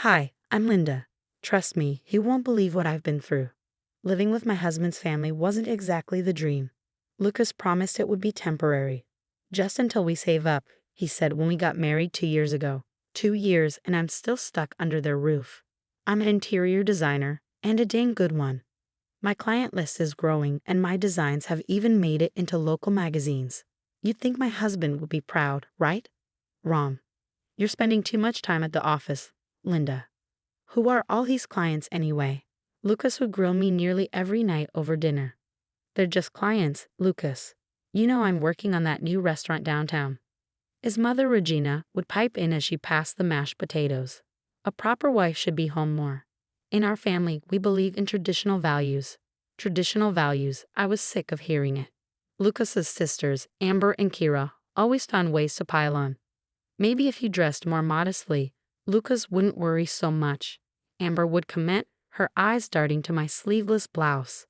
Hi, I'm Linda. Trust me, you won't believe what I've been through. Living with my husband's family wasn't exactly the dream. Lucas promised it would be temporary. Just until we save up, he said when we got married 2 years ago. 2 years, and I'm still stuck under their roof. I'm an interior designer, and a dang good one. My client list is growing, and my designs have even made it into local magazines. You'd think my husband would be proud, right? Wrong. You're spending too much time at the office, Linda. Who are all these clients anyway? Lucas would grill me nearly every night over dinner. They're just clients, Lucas. You know I'm working on that new restaurant downtown. His mother, Regina, would pipe in as she passed the mashed potatoes. A proper wife should be home more. In our family, we believe in traditional values. Traditional values, I was sick of hearing it. Lucas's sisters, Amber and Kira, always found ways to pile on. Maybe if you dressed more modestly, Lucas wouldn't worry so much. Amber would comment, her eyes darting to my sleeveless blouse.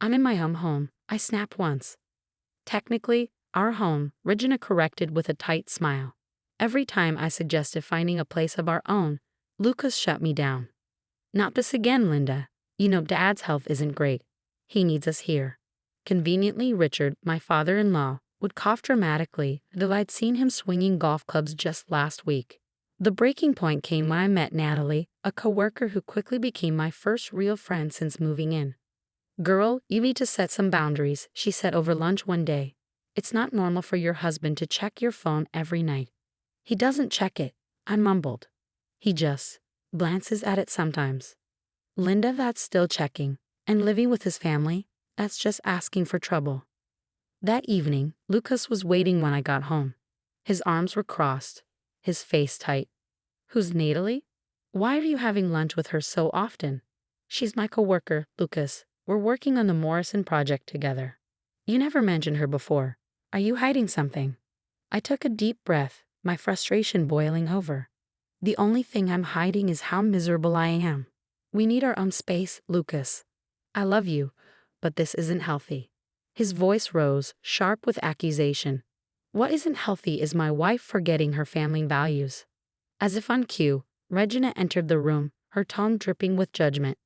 I'm in my own home, I snapped once. Technically, our home, Regina corrected with a tight smile. Every time I suggested finding a place of our own, Lucas shut me down. Not this again, Linda. You know Dad's health isn't great. He needs us here. Conveniently, Richard, my father-in-law, would cough dramatically, though I'd seen him swinging golf clubs just last week. The breaking point came when I met Natalie, a coworker who quickly became my first real friend since moving in. Girl, you need to set some boundaries, she said over lunch one day. It's not normal for your husband to check your phone every night. He doesn't check it, I mumbled. He just glances at it sometimes. Linda, that's still checking. And living with his family, that's just asking for trouble. That evening, Lucas was waiting when I got home. His arms were crossed, his face tight. Who's Natalie? Why are you having lunch with her so often? She's my coworker, Lucas. We're working on the Morrison project together. You never mentioned her before. Are you hiding something? I took a deep breath, my frustration boiling over. The only thing I'm hiding is how miserable I am. We need our own space, Lucas. I love you, but this isn't healthy. His voice rose, sharp with accusation. What isn't healthy is my wife forgetting her family values. As if on cue, Regina entered the room, her tone dripping with judgment.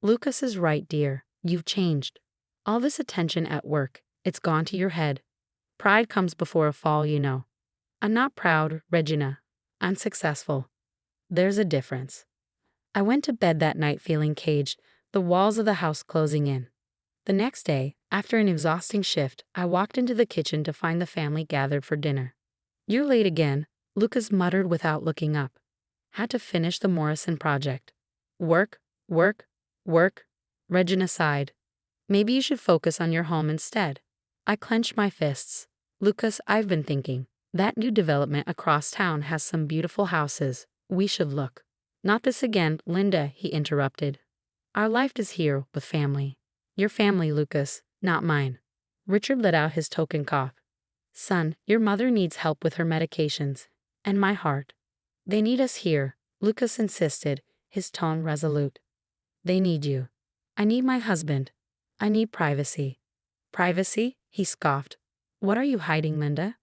Lucas is right, dear. You've changed. All this attention at work, it's gone to your head. Pride comes before a fall, you know. I'm not proud, Regina. I'm successful. There's a difference. I went to bed that night feeling caged, the walls of the house closing in. The next day, after an exhausting shift, I walked into the kitchen to find the family gathered for dinner. You're late again, Lucas muttered without looking up. Had to finish the Morrison project. Work, work, work. Regina sighed. Maybe you should focus on your home instead. I clenched my fists. Lucas, I've been thinking. That new development across town has some beautiful houses. We should look. Not this again, Linda, he interrupted. Our life is here with family. Your family, Lucas, not mine. Richard let out his token cough. Son, your mother needs help with her medications. And my heart. They need us here, Lucas insisted, his tone resolute. They need you. I need my husband. I need privacy. Privacy? He scoffed. What are you hiding, Linda?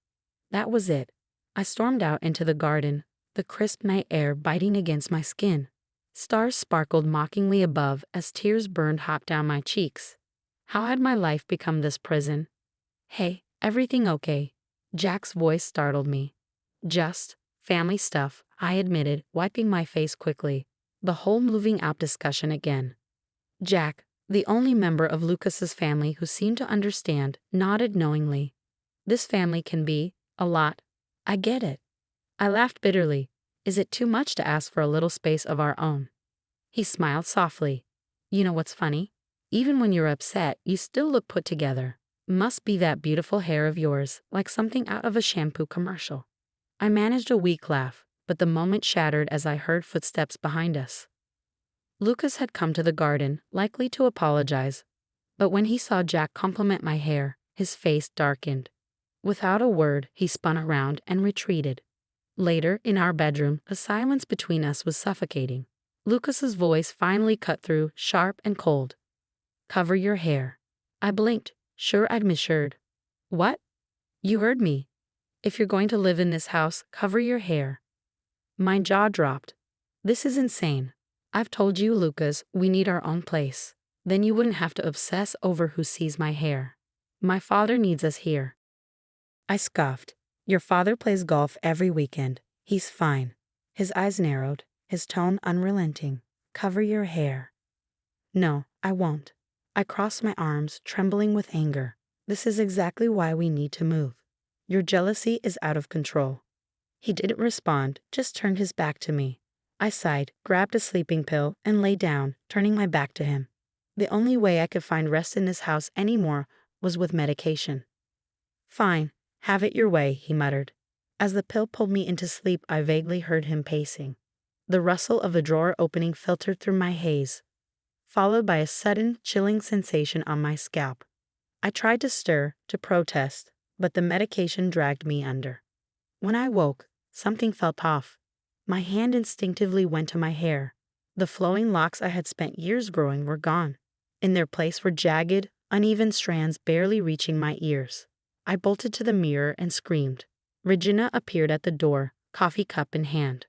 That was it. I stormed out into the garden, the crisp night air biting against my skin. Stars sparkled mockingly above as tears burned hot down my cheeks. How had my life become this prison? Hey, everything okay? Jack's voice startled me. Just family stuff, I admitted, wiping my face quickly. The whole moving out discussion again. Jack, the only member of Lucas's family who seemed to understand, nodded knowingly. This family can be a lot. I get it. I laughed bitterly. Is it too much to ask for a little space of our own? He smiled softly. You know what's funny? Even when you're upset, you still look put together. Must be that beautiful hair of yours, like something out of a shampoo commercial. I managed a weak laugh, but the moment shattered as I heard footsteps behind us. Lucas had come to the garden, likely to apologize, but when he saw Jack compliment my hair, his face darkened. Without a word, he spun around and retreated. Later, in our bedroom, the silence between us was suffocating. Lucas's voice finally cut through, sharp and cold. Cover your hair. I blinked, sure I'd misheard. What? You heard me. If you're going to live in this house, cover your hair. My jaw dropped. This is insane. I've told you, Lucas, we need our own place. Then you wouldn't have to obsess over who sees my hair. My father needs us here. I scoffed. Your father plays golf every weekend. He's fine. His eyes narrowed, his tone unrelenting. Cover your hair. No, I won't. I crossed my arms, trembling with anger. This is exactly why we need to move. Your jealousy is out of control. He didn't respond, just turned his back to me. I sighed, grabbed a sleeping pill, and lay down, turning my back to him. The only way I could find rest in this house anymore was with medication. Fine, have it your way, he muttered. As the pill pulled me into sleep, I vaguely heard him pacing. The rustle of a drawer opening filtered through my haze, followed by a sudden, chilling sensation on my scalp. I tried to stir, to protest, but the medication dragged me under. When I woke, something felt off. My hand instinctively went to my hair. The flowing locks I had spent years growing were gone. In their place were jagged, uneven strands barely reaching my ears. I bolted to the mirror and screamed. Regina appeared at the door, coffee cup in hand.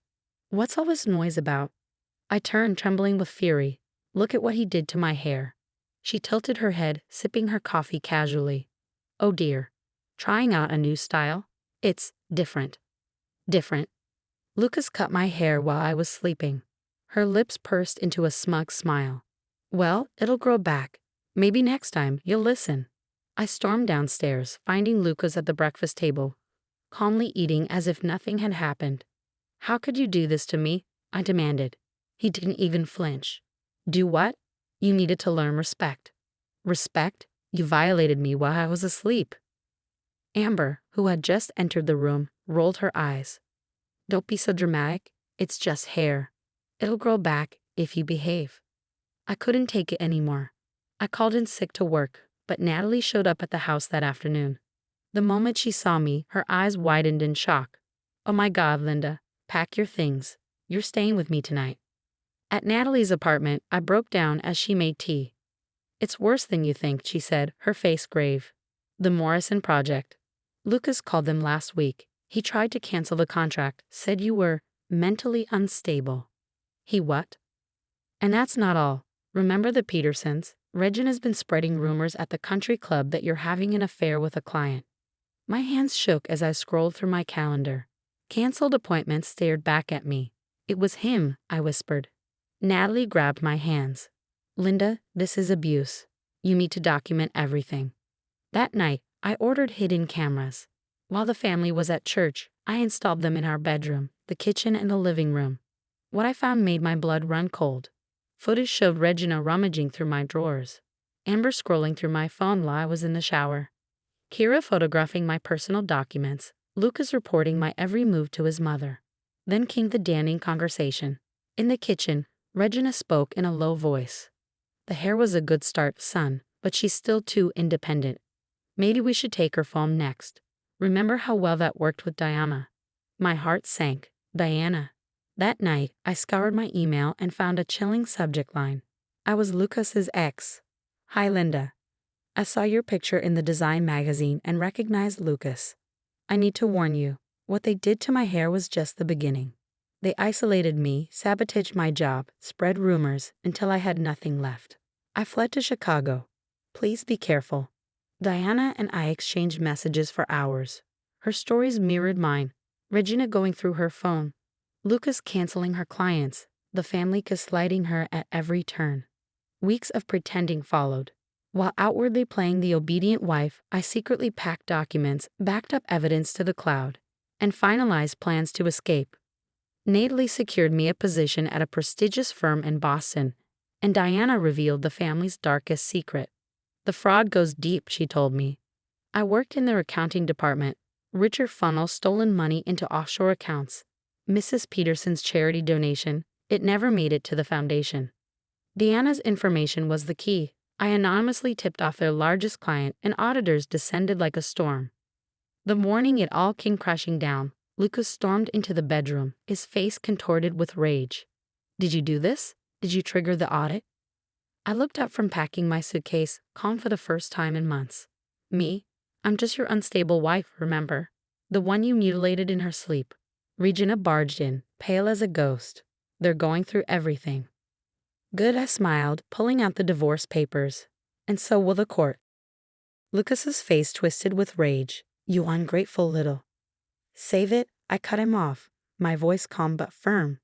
What's all this noise about? I turned, trembling with fury. Look at what he did to my hair. She tilted her head, sipping her coffee casually. Oh dear. Trying out a new style? It's different. Different. Lucas cut my hair while I was sleeping. Her lips pursed into a smug smile. Well, it'll grow back. Maybe next time you'll listen. I stormed downstairs, finding Lucas at the breakfast table, calmly eating as if nothing had happened. How could you do this to me? I demanded. He didn't even flinch. Do what? You needed to learn respect. Respect? You violated me while I was asleep. Amber, who had just entered the room, rolled her eyes. Don't be so dramatic. It's just hair. It'll grow back if you behave. I couldn't take it anymore. I called in sick to work, but Natalie showed up at the house that afternoon. The moment she saw me, her eyes widened in shock. Oh my God, Linda, pack your things. You're staying with me tonight. At Natalie's apartment, I broke down as she made tea. It's worse than you think, she said, her face grave. The Morrison Project. Lucas called them last week. He tried to cancel the contract, said you were mentally unstable. He what? And that's not all. Remember the Petersons? Regina's been spreading rumors at the country club that you're having an affair with a client. My hands shook as I scrolled through my calendar. Cancelled appointments stared back at me. It was him, I whispered. Natalie grabbed my hands. Linda, this is abuse. You need to document everything. That night, I ordered hidden cameras. While the family was at church, I installed them in our bedroom, the kitchen, and the living room. What I found made my blood run cold. Footage showed Regina rummaging through my drawers, Amber scrolling through my phone while I was in the shower, Kira photographing my personal documents, Lucas reporting my every move to his mother. Then came the damning conversation. In the kitchen, Regina spoke in a low voice. The hair was a good start, son, but she's still too independent. Maybe we should take her home next. Remember how well that worked with Diana? My heart sank. Diana. That night, I scoured my email and found a chilling subject line. I was Lucas's ex. Hi, Linda. I saw your picture in the design magazine and recognized Lucas. I need to warn you, what they did to my hair was just the beginning. They isolated me, sabotaged my job, spread rumors until I had nothing left. I fled to Chicago. Please be careful. Diana and I exchanged messages for hours. Her stories mirrored mine. Regina going through her phone. Lucas canceling her clients. The family gaslighting her at every turn. Weeks of pretending followed. While outwardly playing the obedient wife, I secretly packed documents, backed up evidence to the cloud, and finalized plans to escape. Natalie secured me a position at a prestigious firm in Boston, and Diana revealed the family's darkest secret. The fraud goes deep, she told me. I worked in their accounting department. Richard funneled stolen money into offshore accounts. Mrs. Peterson's charity donation, it never made it to the foundation. Diana's information was the key. I anonymously tipped off their largest client, and auditors descended like a storm. The morning it all came crashing down, Lucas stormed into the bedroom, his face contorted with rage. Did you do this? Did you trigger the audit? I looked up from packing my suitcase, calm for the first time in months. Me? I'm just your unstable wife, remember? The one you mutilated in her sleep. Regina barged in, pale as a ghost. They're going through everything. Good, I smiled, pulling out the divorce papers. And so will the court. Lucas's face twisted with rage. You ungrateful little. Save it, I cut him off, my voice calm but firm.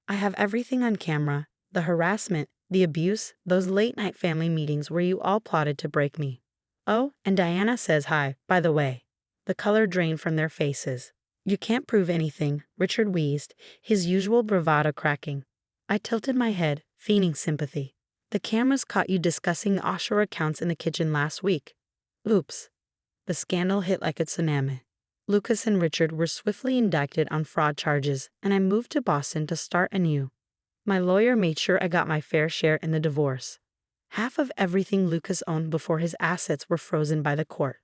I have everything on camera, the harassment, the abuse, those late-night family meetings where you all plotted to break me. Oh, and Diana says hi, by the way. The color drained from their faces. You can't prove anything, Richard wheezed, his usual bravado cracking. I tilted my head, feigning sympathy. The cameras caught you discussing the offshore accounts in the kitchen last week. Oops. The scandal hit like a tsunami. Lucas and Richard were swiftly indicted on fraud charges, and I moved to Boston to start anew. My lawyer made sure I got my fair share in the divorce. Half of everything Lucas owned before his assets were frozen by the court.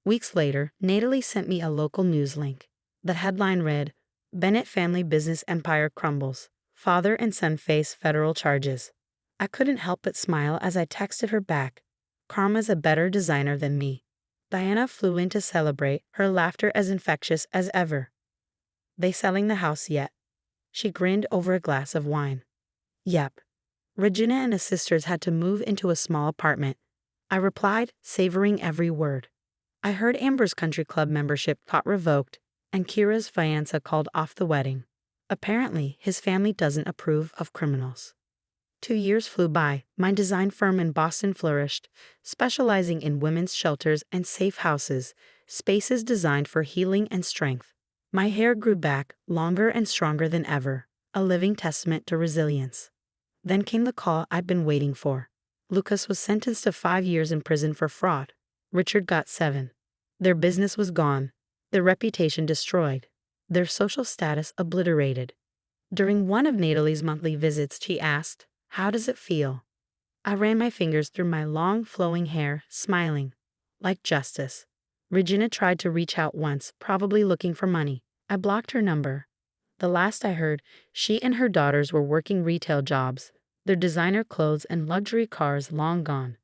Weeks later, Natalie sent me a local news link. The headline read, Bennett family business empire crumbles. Father and son face federal charges. I couldn't help but smile as I texted her back. Karma's a better designer than me. Diana flew in to celebrate, her laughter as infectious as ever. They selling the house yet? She grinned over a glass of wine. Yep. Regina and the sisters had to move into a small apartment. I replied, savoring every word. I heard Amber's country club membership got revoked, and Kira's fiancé called off the wedding. Apparently, his family doesn't approve of criminals. 2 years flew by. My design firm in Boston flourished, specializing in women's shelters and safe houses, spaces designed for healing and strength. My hair grew back, longer and stronger than ever, a living testament to resilience. Then came the call I'd been waiting for. Lucas was sentenced to 5 years in prison for fraud. Richard got 7. Their business was gone, their reputation destroyed, their social status obliterated. During one of Natalie's monthly visits, she asked, How does it feel? I ran my fingers through my long, flowing hair, smiling. Like justice. Regina tried to reach out once, probably looking for money. I blocked her number. The last I heard, she and her daughters were working retail jobs, their designer clothes and luxury cars long gone.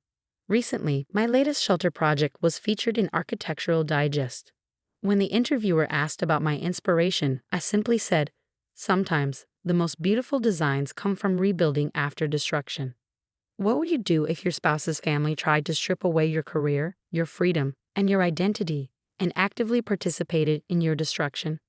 Recently, my latest shelter project was featured in Architectural Digest. When the interviewer asked about my inspiration, I simply said, Sometimes, the most beautiful designs come from rebuilding after destruction. What would you do if your spouse's family tried to strip away your career, your freedom, and your identity, and actively participated in your destruction?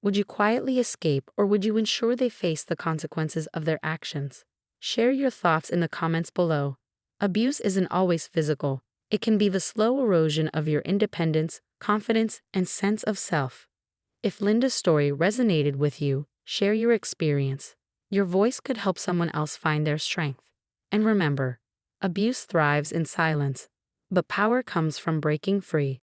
Would you quietly escape, or would you ensure they face the consequences of their actions? Share your thoughts in the comments below. Abuse isn't always physical. It can be the slow erosion of your independence, confidence, and sense of self. If Linda's story resonated with you, share your experience. Your voice could help someone else find their strength. And remember, abuse thrives in silence, but power comes from breaking free.